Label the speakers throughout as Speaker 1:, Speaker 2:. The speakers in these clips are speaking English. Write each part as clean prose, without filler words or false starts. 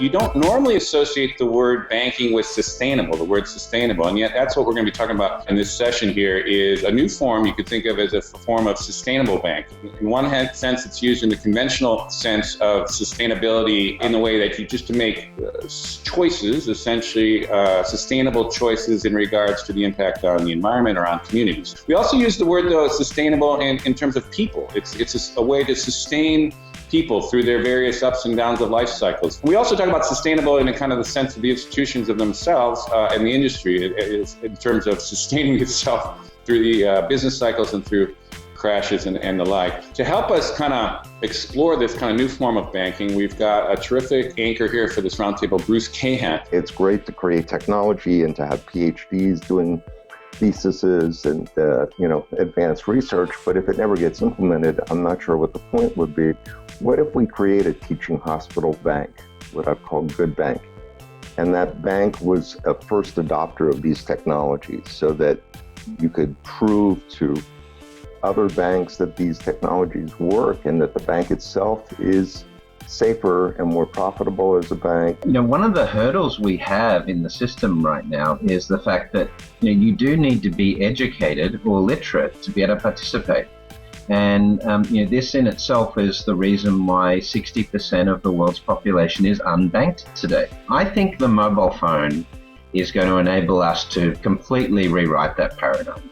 Speaker 1: You don't normally associate the word banking with sustainable, the word sustainable, and yet that's what we're going to be talking about in this session here is a new form you could think of as a form of sustainable banking. In one sense, it's used in the conventional sense of sustainability in the way that you just to make choices, essentially sustainable choices in regards to the impact on the environment or on communities. We also use the word, though, sustainable in terms of people. It's a way to sustain people through their various ups and downs of life cycles. We also talk about sustainable in a kind of the sense of the institutions of themselves and the industry in terms of sustaining itself through the business cycles and through crashes and the like. To help us kind of explore this kind of new form of banking, we've got a terrific anchor here for this roundtable, Bruce Cahan.
Speaker 2: It's great to create technology and to have PhDs doing theses and advanced research, but if it never gets implemented, I'm not sure what the point would be. What if we create a teaching hospital bank, what I've called Good Bank, and that bank was a first adopter of these technologies so that you could prove to other banks that these technologies work and that the bank itself is safer and more profitable as a bank.
Speaker 3: One of the hurdles we have in the system right now is the fact that you do need to be educated or literate to be able to participate. And this in itself is the reason why 60% of the world's population is unbanked today. I think the mobile phone is going to enable us to completely rewrite that paradigm.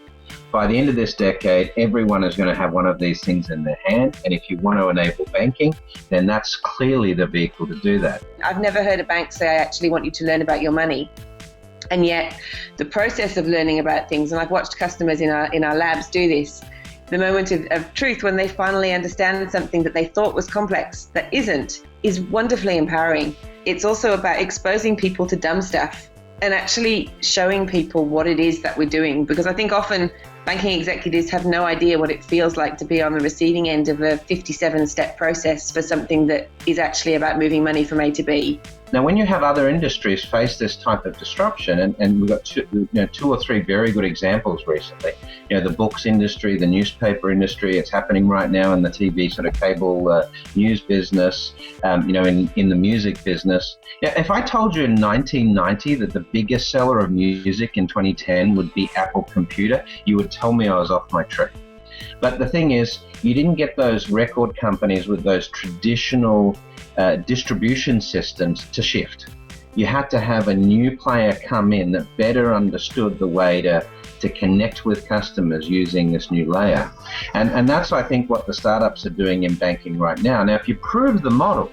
Speaker 3: By the end of this decade, everyone is going to have one of these things in their hand. And if you want to enable banking, then that's clearly the vehicle to do that.
Speaker 4: I've never heard a bank say, I actually want you to learn about your money. And yet the process of learning about things, and I've watched customers in our labs do this, the moment of truth when they finally understand something that they thought was complex that isn't, is wonderfully empowering. It's also about exposing people to dumb stuff and actually showing people what it is that we're doing. Because I think often banking executives have no idea what it feels like to be on the receiving end of a 57-step process for something that is actually about moving money from A to B.
Speaker 3: Now, when you have other industries face this type of disruption, and we've got two or three very good examples recently, the books industry, the newspaper industry, it's happening right now in the TV sort of cable news business, in the music business. If I told you in 1990 that the biggest seller of music in 2010 would be Apple Computer, you would tell me I was off my tree. But the thing is, you didn't get those record companies with those traditional distribution systems to shift. You had to have a new player come in that better understood the way to connect with customers using this new layer. And that's, I think, what the startups are doing in banking right now. Now, if you prove the model,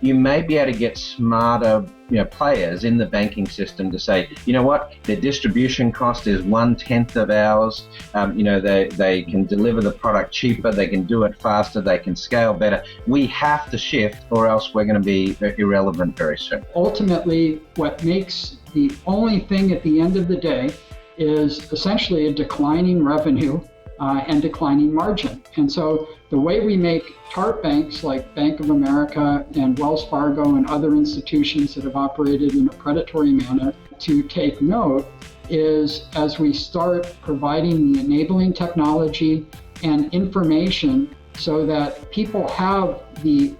Speaker 3: you may be able to get smarter players in the banking system to say, what, their distribution cost is 1/10 of ours. They can deliver the product cheaper, they can do it faster, they can scale better. We have to shift or else we're going to be irrelevant very soon.
Speaker 5: Ultimately, what makes the only thing at the end of the day is essentially a declining revenue and declining margin. And so the way we make TARP banks like Bank of America and Wells Fargo and other institutions that have operated in a predatory manner to take note is as we start providing the enabling technology and information so that people have the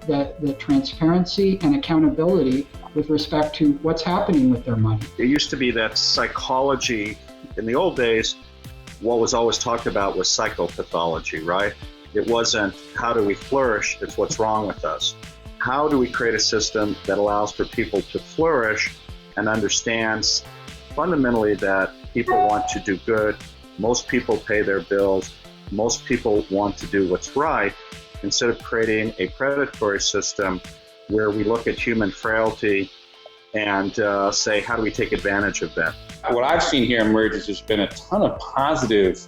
Speaker 5: transparency and accountability with respect to what's happening with their money.
Speaker 6: It used to be that psychology in the old days, what was always talked about was psychopathology, right? It wasn't how do we flourish, it's what's wrong with us. How do we create a system that allows for people to flourish and understands fundamentally that people want to do good, most people pay their bills, most people want to do what's right, instead of creating a predatory system where we look at human frailty and say, how do we take advantage of that?
Speaker 1: What I've seen here emerge is there's been a ton of positive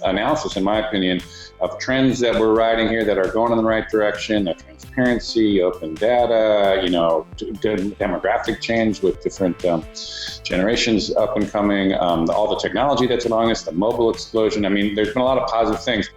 Speaker 1: analysis, in my opinion, of trends that we're riding here that are going in the right direction, the transparency, open data, demographic change with different generations up and coming, all the technology that's allowing us, the mobile explosion. I mean, there's been a lot of positive things.